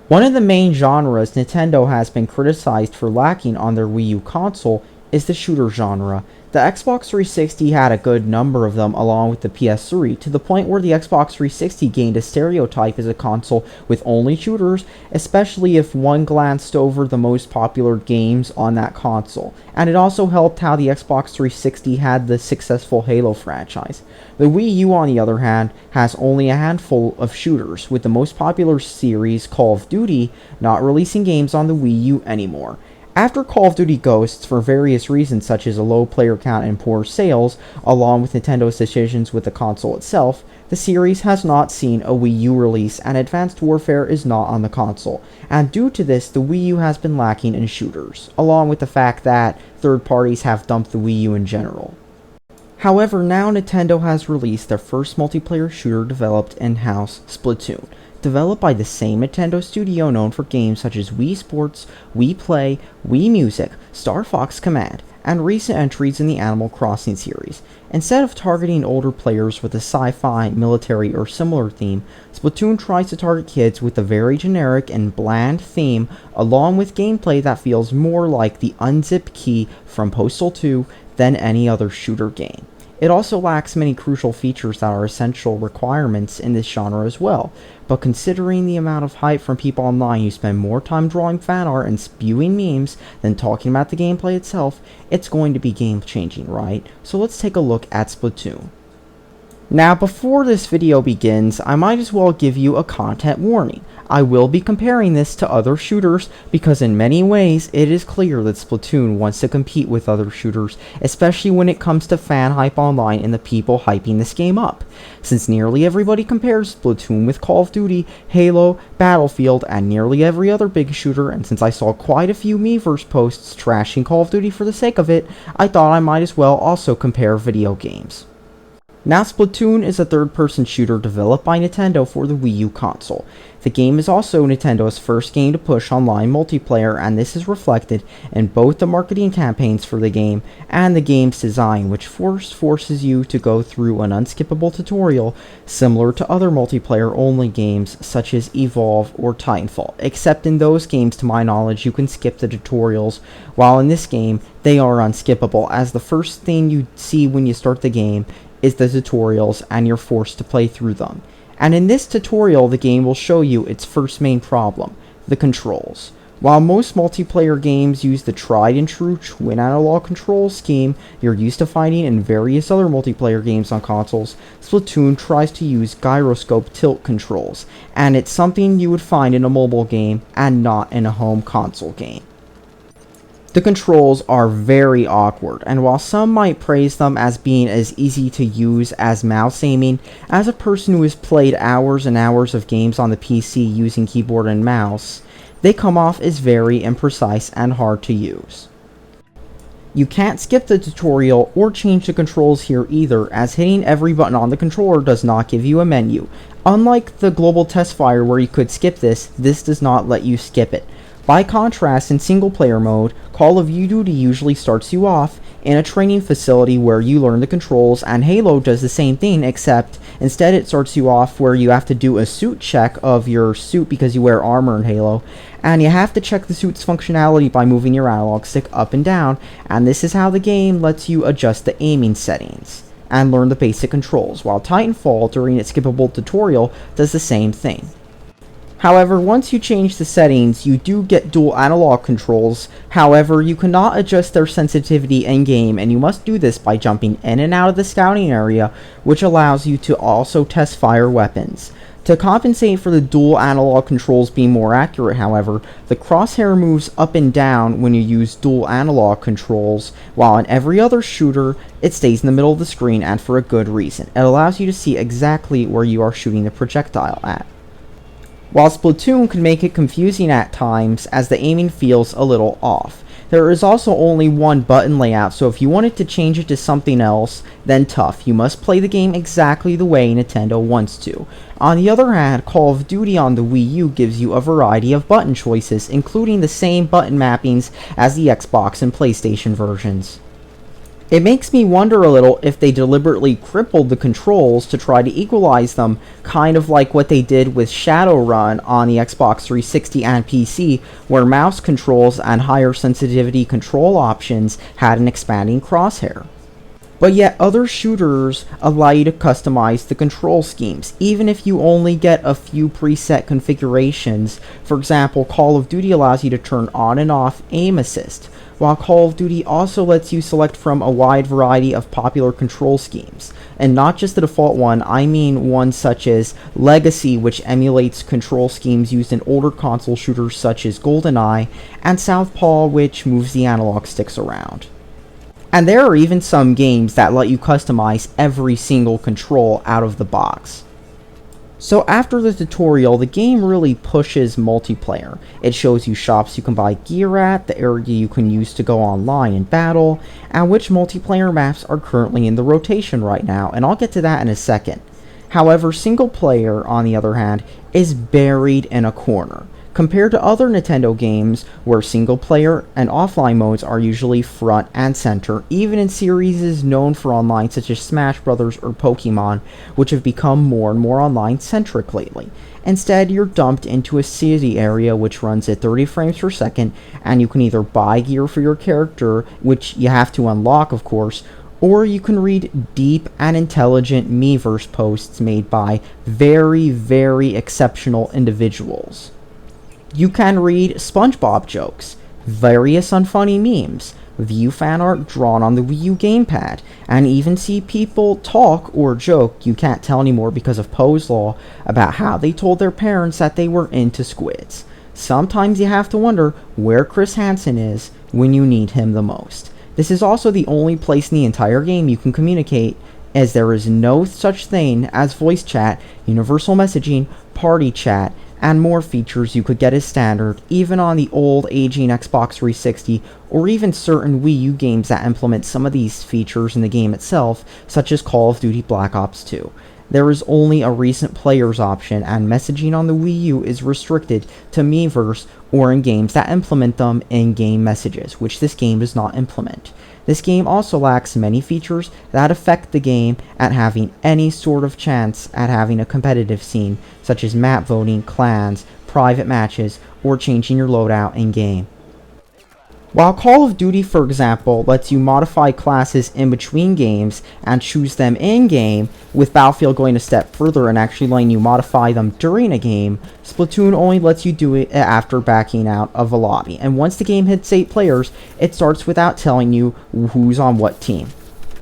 One of the main genres Nintendo has been criticized for lacking on their Wii U console is the shooter genre. The Xbox 360 had a good number of them along with the PS3, to the point where the Xbox 360 gained a stereotype as a console with only shooters, especially if one glanced over the most popular games on that console. And it also helped how the Xbox 360 had the successful Halo franchise. The Wii U, on the other hand, has only a handful of shooters, with the most popular series, Call of Duty, not releasing games on the Wii U anymore. After Call of Duty Ghosts, for various reasons such as a low player count and poor sales, along with Nintendo's decisions with the console itself, the series has not seen a Wii U release, and Advanced Warfare is not on the console. And due to this, the Wii U has been lacking in shooters, along with the fact that third parties have dumped the Wii U in general. However, now Nintendo has released their first multiplayer shooter developed in-house, Splatoon. Developed by the same Nintendo studio known for games such as Wii Sports, Wii Play, Wii Music, Star Fox Command, and recent entries in the Animal Crossing series. Instead of targeting older players with a sci-fi, military, or similar theme, Splatoon tries to target kids with a very generic and bland theme, along with gameplay that feels more like the unzip key from Postal 2 than any other shooter game. It also lacks many crucial features that are essential requirements in this genre as well, but considering the amount of hype from people online who spend more time drawing fan art and spewing memes than talking about the gameplay itself, it's going to be game changing, right? So let's take a look at Splatoon. Now, before this video begins, I might as well give you a content warning. I will be comparing this to other shooters because in many ways it is clear that Splatoon wants to compete with other shooters, especially when it comes to fan hype online and the people hyping this game up. Since nearly everybody compares Splatoon with Call of Duty, Halo, Battlefield, and nearly every other big shooter, and since I saw quite a few Miiverse posts trashing Call of Duty for the sake of it, I thought I might as well also compare video games. Now, Splatoon is a third-person shooter developed by Nintendo for the Wii U console. The game is also Nintendo's first game to push online multiplayer, and this is reflected in both the marketing campaigns for the game and the game's design, which forces you to go through an unskippable tutorial similar to other multiplayer-only games such as Evolve or Titanfall, except in those games, to my knowledge, you can skip the tutorials, while in this game, they are unskippable, as the first thing you see when you start the game is the tutorials, and you're forced to play through them. And in this tutorial, the game will show you its first main problem, the controls. While most multiplayer games use the tried and true twin analog control scheme you're used to finding in various other multiplayer games on consoles, Splatoon tries to use gyroscope tilt controls, and it's something you would find in a mobile game and not in a home console game. The controls are very awkward, and while some might praise them as being as easy to use as mouse aiming, as a person who has played hours and hours of games on the PC using keyboard and mouse, they come off as very imprecise and hard to use. You can't skip the tutorial or change the controls here either, as hitting every button on the controller does not give you a menu. Unlike the global test fire where you could skip this does not let you skip it. By contrast, in single-player mode, Call of Duty usually starts you off in a training facility where you learn the controls, and Halo does the same thing, except instead it starts you off where you have to do a suit check of your suit because you wear armor in Halo, and you have to check the suit's functionality by moving your analog stick up and down, and this is how the game lets you adjust the aiming settings and learn the basic controls, while Titanfall, during its skippable tutorial, does the same thing. However, once you change the settings, you do get dual analog controls. However, you cannot adjust their sensitivity in-game, and you must do this by jumping in and out of the scouting area, which allows you to also test fire weapons. To compensate for the dual analog controls being more accurate, however, the crosshair moves up and down when you use dual analog controls, while in every other shooter, it stays in the middle of the screen, and for a good reason. It allows you to see exactly where you are shooting the projectile at. While Splatoon can make it confusing at times as the aiming feels a little off. There is also only one button layout, so if you wanted to change it to something else, then tough. You must play the game exactly the way Nintendo wants to. On the other hand, Call of Duty on the Wii U gives you a variety of button choices, including the same button mappings as the Xbox and PlayStation versions. It makes me wonder a little if they deliberately crippled the controls to try to equalize them, kind of like what they did with Shadowrun on the Xbox 360 and PC, where mouse controls and higher sensitivity control options had an expanding crosshair. But yet other shooters allow you to customize the control schemes, even if you only get a few preset configurations. For example, Call of Duty allows you to turn on and off aim assist, while Call of Duty also lets you select from a wide variety of popular control schemes. And not just the default one, I mean ones such as Legacy, which emulates control schemes used in older console shooters such as GoldenEye, and Southpaw, which moves the analog sticks around. And there are even some games that let you customize every single control out of the box. So after the tutorial, the game really pushes multiplayer. It shows you shops you can buy gear at, the area you can use to go online in battle, and which multiplayer maps are currently in the rotation right now, and I'll get to that in a second. However, single player, on the other hand, is buried in a corner. Compared to other Nintendo games, where single player and offline modes are usually front and center, even in series known for online such as Smash Bros. Or Pokemon, which have become more and more online centric lately. Instead, you're dumped into a city area which runs at 30 frames per second, and you can either buy gear for your character, which you have to unlock of course, or you can read deep and intelligent Miiverse posts made by very, very exceptional individuals. You can read SpongeBob jokes, various unfunny memes, view fan art drawn on the Wii U gamepad, and even see people talk or joke, you can't tell anymore because of Poe's Law, about how they told their parents that they were into squids. Sometimes you have to wonder where Chris Hansen is when you need him the most. This is also the only place in the entire game you can communicate, as there is no such thing as voice chat, universal messaging, party chat, and more features you could get as standard, even on the old aging Xbox 360, or even certain Wii U games that implement some of these features in the game itself, such as Call of Duty Black Ops 2. There is only a recent players option, and messaging on the Wii U is restricted to Miiverse or in games that implement them in-game messages, which this game does not implement. This game also lacks many features that affect the game at having any sort of chance at having a competitive scene, such as map voting, clans, private matches, or changing your loadout in-game. While Call of Duty, for example, lets you modify classes in between games and choose them in-game, with Battlefield going a step further and actually letting you modify them during a game, Splatoon only lets you do it after backing out of a lobby, and once the game hits 8 players, it starts without telling you who's on what team.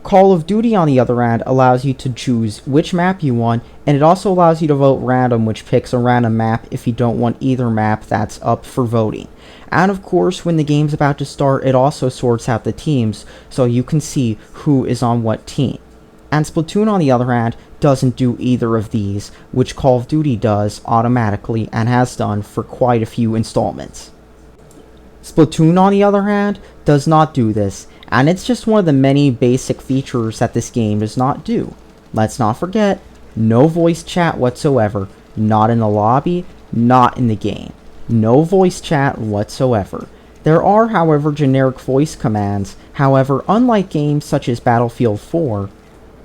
Call of Duty, on the other hand, allows you to choose which map you want, and it also allows you to vote random, which picks a random map if you don't want either map that's up for voting. And of course, when the game's about to start, it also sorts out the teams, so you can see who is on what team. And Splatoon, on the other hand, doesn't do either of these, which Call of Duty does automatically and has done for quite a few installments. Splatoon, on the other hand, does not do this, and it's just one of the many basic features that this game does not do. Let's not forget, no voice chat whatsoever, not in the lobby, not in the game. No voice chat whatsoever. There are, however, generic voice commands. However, unlike games such as Battlefield 4,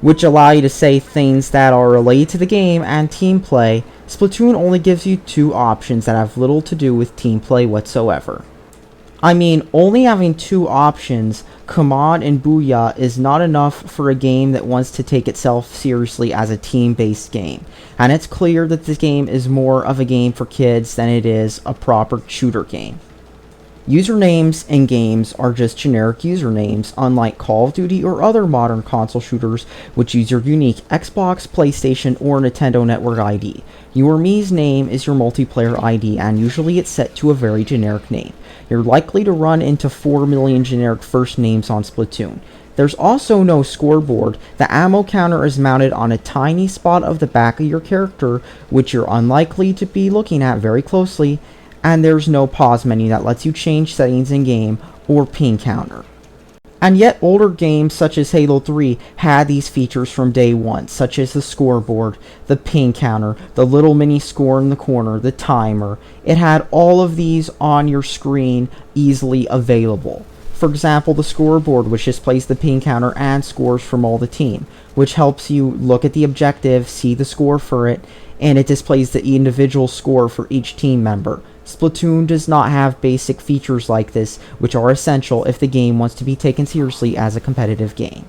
which allow you to say things that are related to the game and team play, Splatoon only gives you 2 options that have little to do with team play whatsoever. I mean, only having 2 options, Command and Booyah, is not enough for a game that wants to take itself seriously as a team-based game. And it's clear that this game is more of a game for kids than it is a proper shooter game. Usernames in games are just generic usernames, unlike Call of Duty or other modern console shooters, which use your unique Xbox, PlayStation, or Nintendo Network ID. Your Mii's name is your multiplayer ID, and usually it's set to a very generic name. You're likely to run into 4 million generic first names on Splatoon. There's also no scoreboard. The ammo counter is mounted on a tiny spot of the back of your character, which you're unlikely to be looking at very closely, and there's no pause menu that lets you change settings in-game or ping counter. And yet older games such as Halo 3 had these features from day one, such as the scoreboard, the ping counter, the little mini score in the corner, the timer. It had all of these on your screen easily available. For example, the scoreboard, which displays the ping counter and scores from all the team, which helps you look at the objective, see the score for it, and it displays the individual score for each team member. Splatoon does not have basic features like this, which are essential if the game wants to be taken seriously as a competitive game.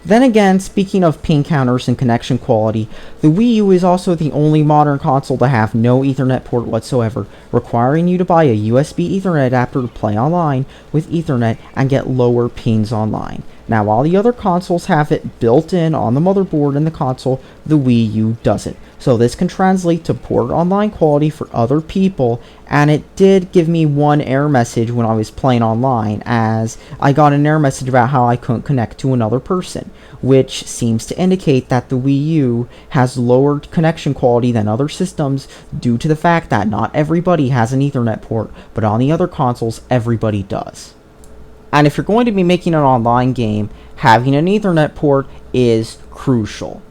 Then again, speaking of ping counters and connection quality, the Wii U is also the only modern console to have no Ethernet port whatsoever, requiring you to buy a USB Ethernet adapter to play online with Ethernet and get lower pings online. Now, while the other consoles have it built in on the motherboard in the console, the Wii U doesn't. So this can translate to poor online quality for other people, and it did give me one error message when I was playing online, as I got an error message about how I couldn't connect to another person, which seems to indicate that the Wii U has lower connection quality than other systems due to the fact that not everybody has an Ethernet port, but on the other consoles, everybody does. And if you're going to be making an online game, having an Ethernet port is crucial.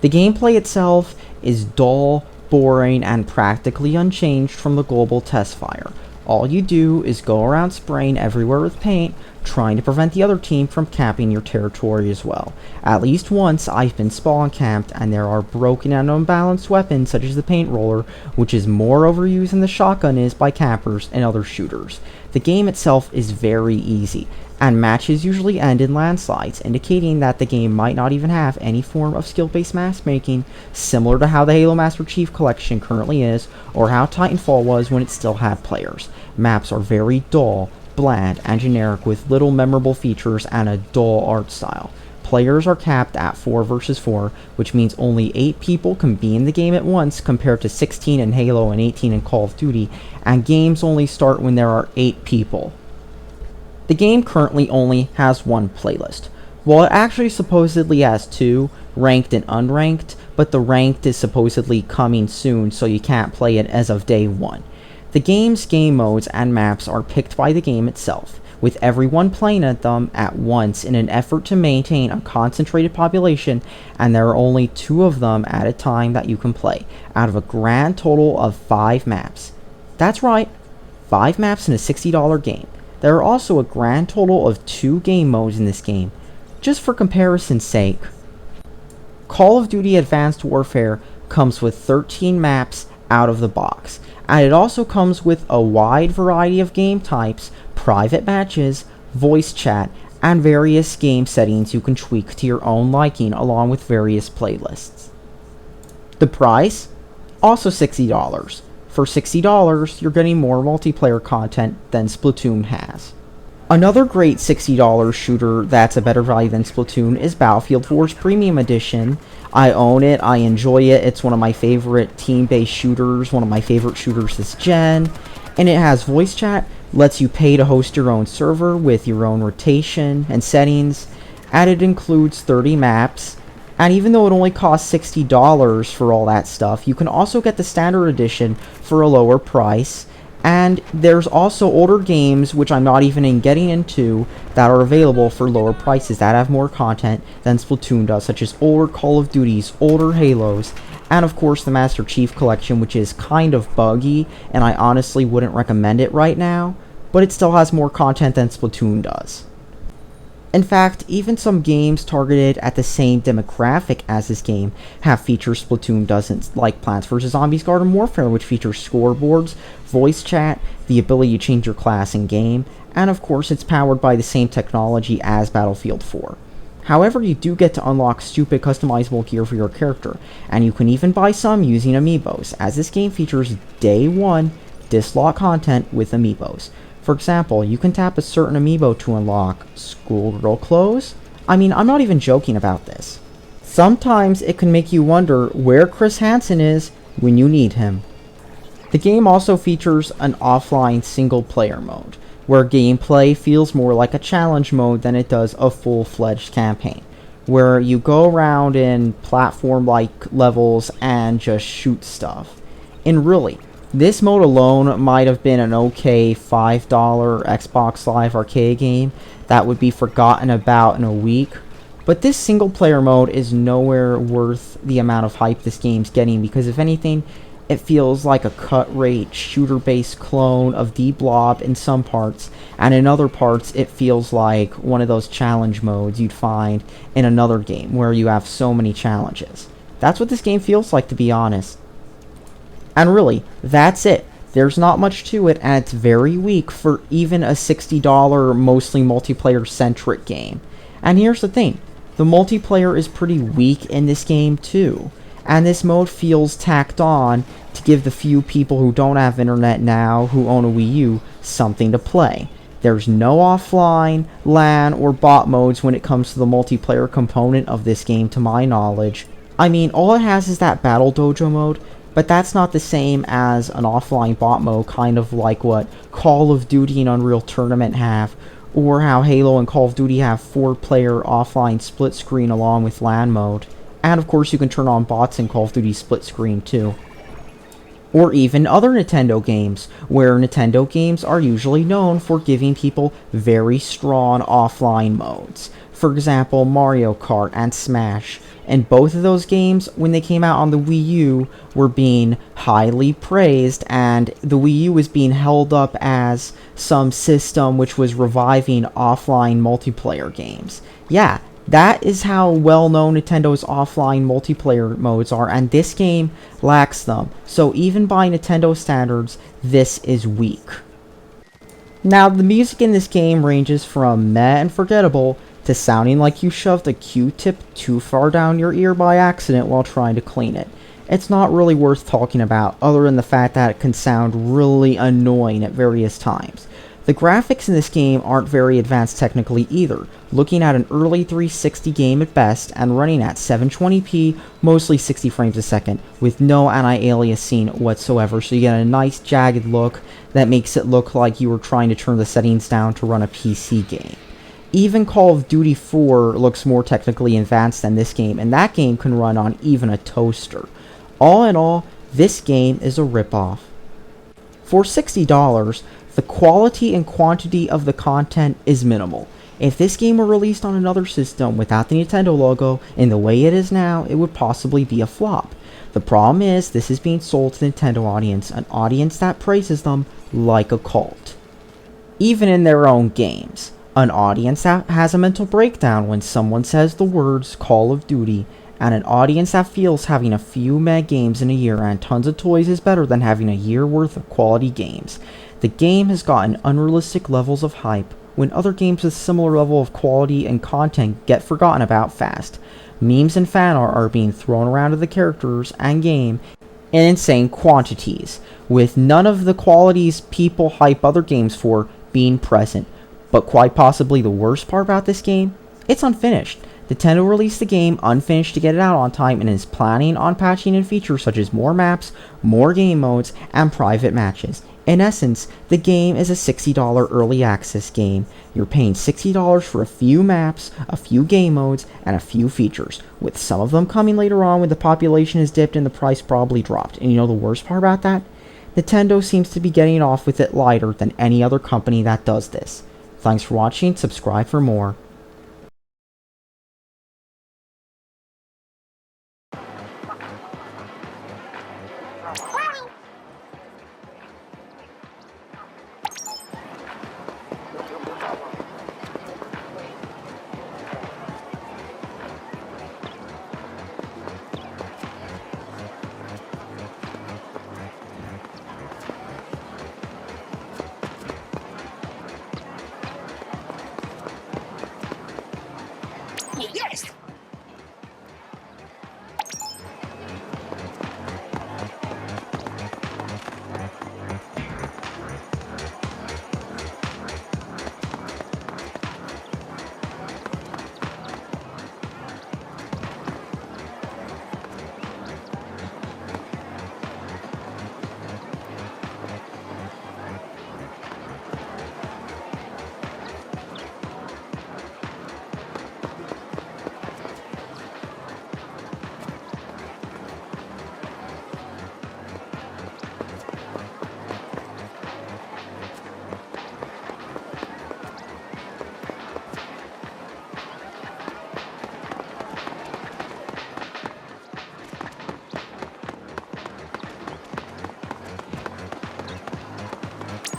The gameplay itself is dull, boring, and practically unchanged from the global test fire. All you do is go around spraying everywhere with paint, trying to prevent the other team from camping your territory as well. At least once I've been spawn camped, and there are broken and unbalanced weapons such as the paint roller, which is more overused than the shotgun is by campers and other shooters. The game itself is very easy, and matches usually end in landslides, indicating that the game might not even have any form of skill-based matchmaking, similar to how the Halo Master Chief Collection currently is, or how Titanfall was when it still had players. Maps are very dull, bland, and generic with little memorable features and a dull art style. Players are capped at 4 versus 4, which means only 8 people can be in the game at once compared to 16 in Halo and 18 in Call of Duty, and games only start when there are 8 people. The game currently only has one playlist. Well, it actually supposedly has 2, ranked and unranked, but the ranked is supposedly coming soon, so you can't play it as of day 1. The game's game modes and maps are picked by the game itself, with everyone playing at them at once in an effort to maintain a concentrated population, and there are only 2 of them at a time that you can play, out of a grand total of 5 maps. That's right, 5 maps in a $60 game. There are also a grand total of 2 game modes in this game, just for comparison's sake. Call of Duty Advanced Warfare comes with 13 maps out of the box, and it also comes with a wide variety of game types, private matches, voice chat, and various game settings you can tweak to your own liking along with various playlists. The price? Also $60. For $60, you're getting more multiplayer content than Splatoon has. Another great $60 shooter that's a better value than Splatoon is Battlefield 4's Premium Edition. I own it, I enjoy it, it's one of my favorite team-based shooters, one of my favorite shooters this gen, and it has voice chat, lets you pay to host your own server with your own rotation and settings, and it includes 30 maps. And even though it only costs $60 for all that stuff, you can also get the standard edition for a lower price. And there's also older games, which I'm not even getting into, that are available for lower prices that have more content than Splatoon does, such as older Call of Duties, older Halos, and of course the Master Chief Collection, which is kind of buggy, and I honestly wouldn't recommend it right now, but it still has more content than Splatoon does. In fact, even some games targeted at the same demographic as this game have features Splatoon doesn't, like Plants vs. Zombies Garden Warfare, which features scoreboards, voice chat, the ability to change your class in-game, and of course it's powered by the same technology as Battlefield 4. However, you do get to unlock stupid customizable gear for your character, and you can even buy some using amiibos, as this game features Day 1 disc-lock content with amiibos. For example, you can tap a certain amiibo to unlock schoolgirl clothes. I mean, I'm not even joking about this. Sometimes it can make you wonder where Chris Hansen is when you need him. The game also features an offline single-player mode, where gameplay feels more like a challenge mode than it does a full-fledged campaign, where you go around in platform-like levels and just shoot stuff. And really, this mode alone might have been an okay $5 Xbox Live Arcade game that would be forgotten about in a week, but this single player mode is nowhere worth the amount of hype this game's getting, because if anything, It feels like a cut-rate, shooter-based clone of the Blob in some parts, and in other parts it feels like one of those challenge modes you'd find in another game where you have so many challenges. That's what this game feels like, to be honest. And really, that's it. There's not much to it, and it's very weak for even a $60 mostly multiplayer-centric game. And here's the thing, the multiplayer is pretty weak in this game too, and this mode feels tacked on to give the few people who don't have internet now, who own a Wii U, something to play. There's no offline, LAN, or bot modes when it comes to the multiplayer component of this game, to my knowledge. I mean, all it has is that Battle Dojo mode, but that's not the same as an offline bot mode, kind of like what Call of Duty and Unreal Tournament have, or how Halo and Call of Duty have 4-player offline split screen along with LAN mode. And of course you can turn on bots in Call of Duty split screen too. Or even other Nintendo games, where Nintendo games are usually known for giving people very strong offline modes. For example, Mario Kart and Smash. And both of those games, when they came out on the Wii U, were being highly praised, and the Wii U was being held up as some system which was reviving offline multiplayer games. Yeah, that is how well known Nintendo's offline multiplayer modes are, and this game lacks them. So even by Nintendo standards, this is weak. Now, the music in this game ranges from meh and forgettable to sounding like you shoved a Q-tip too far down your ear by accident while trying to clean it. It's not really worth talking about, other than the fact that it can sound really annoying at various times. The graphics in this game aren't very advanced technically either, looking at an early 360 game at best and running at 720p, mostly 60 frames a second, with no anti-aliasing whatsoever, so you get a nice jagged look that makes it look like you were trying to turn the settings down to run a PC game. Even Call of Duty 4 looks more technically advanced than this game, and that game can run on even a toaster. All in all, this game is a ripoff. For $60, the quality and quantity of the content is minimal. If this game were released on another system without the Nintendo logo, in the way it is now, it would possibly be a flop. The problem is, this is being sold to the Nintendo audience, an audience that praises them like a cult. Even in their own games. An audience that has a mental breakdown when someone says the words Call of Duty, and an audience that feels having a few meh games in a year and tons of toys is better than having a year worth of quality games. The game has gotten unrealistic levels of hype, when other games with similar level of quality and content get forgotten about fast. Memes and fan art are being thrown around to the characters and game in insane quantities, with none of the qualities people hype other games for being present. But quite possibly the worst part about this game, it's unfinished. Nintendo released the game unfinished to get it out on time and is planning on patching in features such as more maps, more game modes, and private matches. In essence, the game is a $60 early access game. You're paying $60 for a few maps, a few game modes, and a few features, with some of them coming later on when the population has dipped and the price probably dropped. And you know the worst part about that? Nintendo seems to be getting off with it lighter than any other company that does this. Thanks for watching, subscribe for more.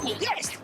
Yes!